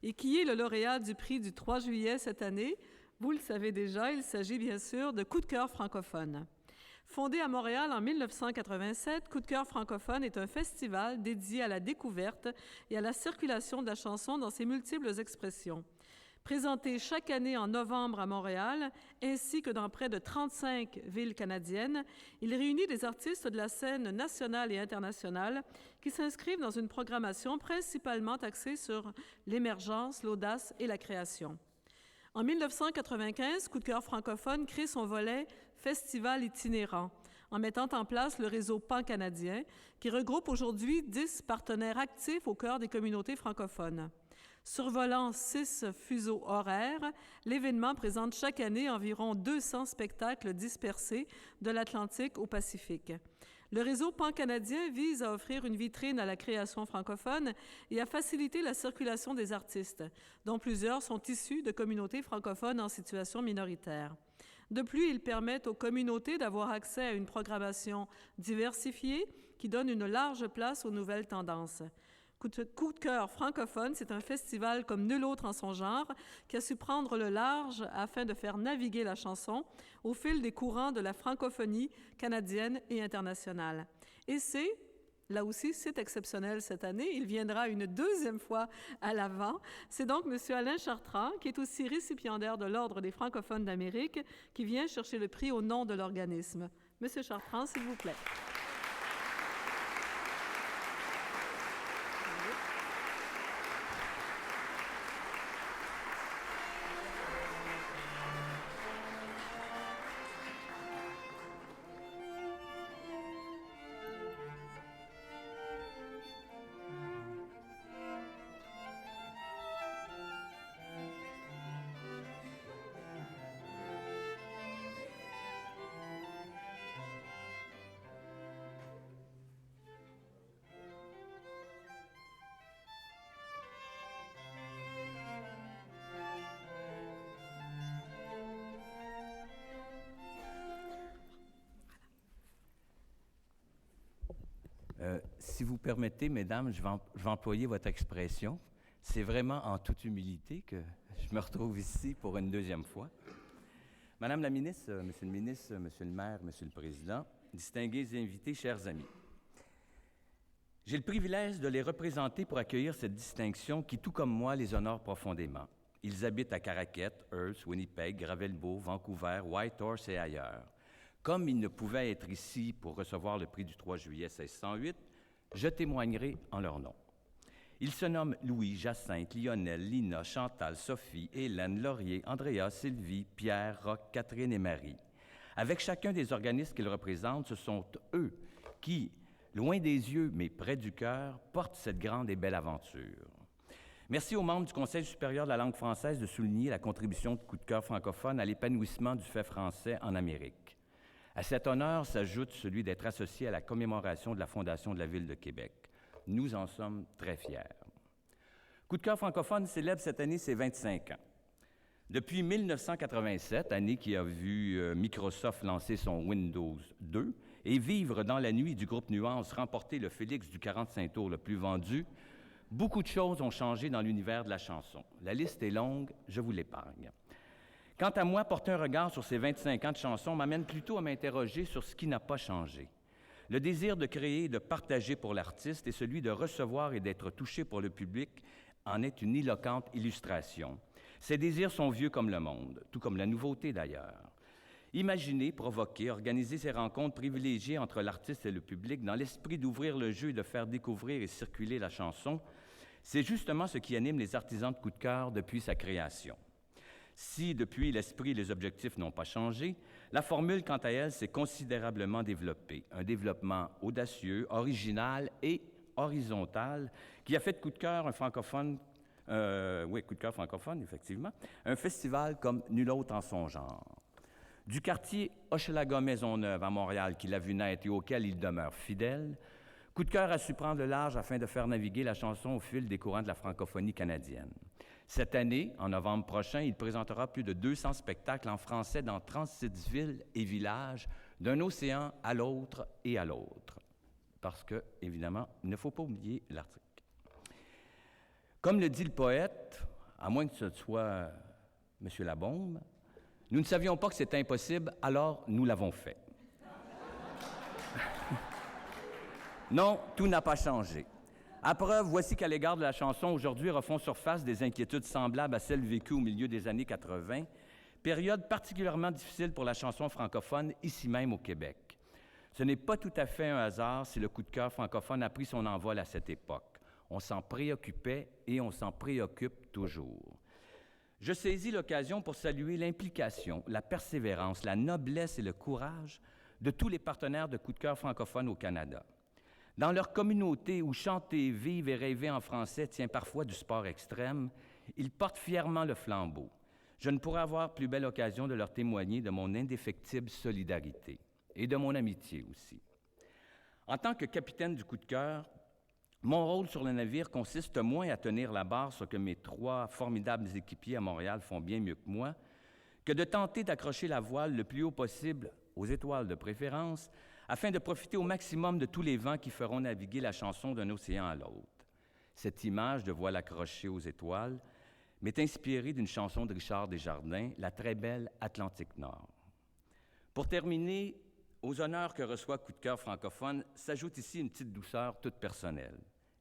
Et qui est le lauréat du prix du 3 juillet cette année? Vous le savez déjà, il s'agit bien sûr de Coup de cœur francophone. Fondé à Montréal en 1987, Coup de cœur francophone est un festival dédié à la découverte et à la circulation de la chanson dans ses multiples expressions. Présenté chaque année en novembre à Montréal, ainsi que dans près de 35 villes canadiennes, il réunit des artistes de la scène nationale et internationale qui s'inscrivent dans une programmation principalement axée sur l'émergence, l'audace et la création. En 1995, Coup de cœur francophone crée son volet Festival itinérant, en mettant en place le réseau pan-canadien, qui regroupe aujourd'hui 10 partenaires actifs au cœur des communautés francophones. Survolant 6 fuseaux horaires, l'événement présente chaque année environ 200 spectacles dispersés de l'Atlantique au Pacifique. Le réseau pan-canadien vise à offrir une vitrine à la création francophone et à faciliter la circulation des artistes, dont plusieurs sont issus de communautés francophones en situation minoritaire. De plus, il permet aux communautés d'avoir accès à une programmation diversifiée qui donne une large place aux nouvelles tendances. Coup de cœur francophone, c'est un festival comme nul autre en son genre qui a su prendre le large afin de faire naviguer la chanson au fil des courants de la francophonie canadienne et internationale. Et là aussi, c'est exceptionnel cette année. Il viendra une deuxième fois à l'Avent. C'est donc M. Alain Chartrand, qui est aussi récipiendaire de l'Ordre des francophones d'Amérique, qui vient chercher le prix au nom de l'organisme. M. Chartrand, s'il vous plaît. Si vous permettez, mesdames, je vais employer votre expression. C'est vraiment en toute humilité que je me retrouve ici pour une deuxième fois. Madame la ministre, monsieur le maire, monsieur le président, distingués invités, chers amis. J'ai le privilège de les représenter pour accueillir cette distinction qui, tout comme moi, les honore profondément. Ils habitent à Caraquette, Hearst, Winnipeg, Gravelbourg, Vancouver, Whitehorse et ailleurs. Comme ils ne pouvaient être ici pour recevoir le prix du 3 juillet 1608, je témoignerai en leur nom. Ils se nomment Louis, Jacinthe, Lionel, Lina, Chantal, Sophie, Hélène, Laurier, Andrea, Sylvie, Pierre, Roch, Catherine et Marie. Avec chacun des organismes qu'ils représentent, ce sont eux qui, loin des yeux mais près du cœur, portent cette grande et belle aventure. Merci aux membres du Conseil supérieur de la langue française de souligner la contribution de Coup de cœur francophone à l'épanouissement du fait français en Amérique. À cet honneur s'ajoute celui d'être associé à la commémoration de la fondation de la Ville de Québec. Nous en sommes très fiers. Coup de cœur francophone célèbre cette année ses 25 ans. Depuis 1987, année qui a vu Microsoft lancer son Windows 2 et Vivre dans la nuit du groupe Nuance remporter le Félix du 45 tours le plus vendu, beaucoup de choses ont changé dans l'univers de la chanson. La liste est longue, je vous l'épargne. Quant à moi, porter un regard sur ces 25 ans de chansons m'amène plutôt à m'interroger sur ce qui n'a pas changé. Le désir de créer et de partager pour l'artiste et celui de recevoir et d'être touché pour le public en est une éloquente illustration. Ces désirs sont vieux comme le monde, tout comme la nouveauté d'ailleurs. Imaginer, provoquer, organiser ces rencontres privilégiées entre l'artiste et le public dans l'esprit d'ouvrir le jeu et de faire découvrir et circuler la chanson, c'est justement ce qui anime les artisans de Coup de cœur depuis sa création. Si, depuis, l'esprit et les objectifs n'ont pas changé, la formule, quant à elle, s'est considérablement développée. Un développement audacieux, original et horizontal qui a fait de Coup de cœur un francophone, Coup de cœur francophone, effectivement, un festival comme nul autre en son genre. Du quartier Hochelaga-Maisonneuve à Montréal qu'il a vu naître et auquel il demeure fidèle, Coup de cœur a su prendre le large afin de faire naviguer la chanson au fil des courants de la francophonie canadienne. Cette année, en novembre prochain, il présentera plus de 200 spectacles en français dans 36 villes et villages, d'un océan à l'autre et à l'autre. Parce que, évidemment, il ne faut pas oublier l'Arctique. Comme le dit le poète, à moins que ce soit M. Labombe. Nous ne savions pas que c'était impossible, alors nous l'avons fait. Non, tout n'a pas changé. À preuve, voici qu'à l'égard de la chanson, aujourd'hui refont surface des inquiétudes semblables à celles vécues au milieu des années 80, période particulièrement difficile pour la chanson francophone, ici même au Québec. Ce n'est pas tout à fait un hasard si le coup de cœur francophone a pris son envol à cette époque. On s'en préoccupait et on s'en préoccupe toujours. Je saisis l'occasion pour saluer l'implication, la persévérance, la noblesse et le courage de tous les partenaires de coup de cœur francophone au Canada. Dans leur communauté où chanter, vivre et rêver en français tient parfois du sport extrême, ils portent fièrement le flambeau. Je ne pourrais avoir plus belle occasion de leur témoigner de mon indéfectible solidarité et de mon amitié aussi. En tant que capitaine du coup de cœur, mon rôle sur le navire consiste moins à tenir la barre, ce que mes 3 formidables équipiers à Montréal font bien mieux que moi, que de tenter d'accrocher la voile le plus haut possible, aux étoiles de préférence, afin de profiter au maximum de tous les vents qui feront naviguer la chanson d'un océan à l'autre. Cette image de voile accrochée aux étoiles m'est inspirée d'une chanson de Richard Desjardins, la très belle Atlantique Nord. Pour terminer, aux honneurs que reçoit Coup de cœur francophone, s'ajoute ici une petite douceur toute personnelle.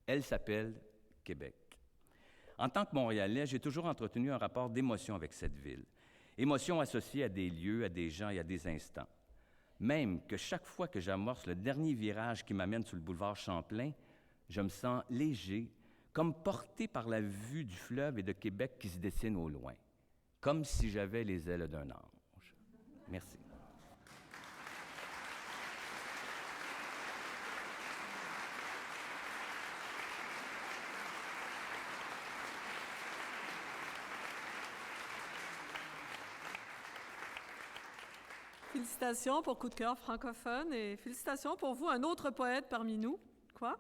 Elle s'appelle Québec. En tant que Montréalais, j'ai toujours entretenu un rapport d'émotion avec cette ville. Émotion associée à des lieux, à des gens et à des instants. Même que chaque fois que j'amorce le dernier virage qui m'amène sur le boulevard Champlain, je me sens léger, comme porté par la vue du fleuve et de Québec qui se dessine au loin, comme si j'avais les ailes d'un ange. Merci. Félicitations pour Coup de cœur francophone et félicitations pour vous, un autre poète parmi nous. Quoi?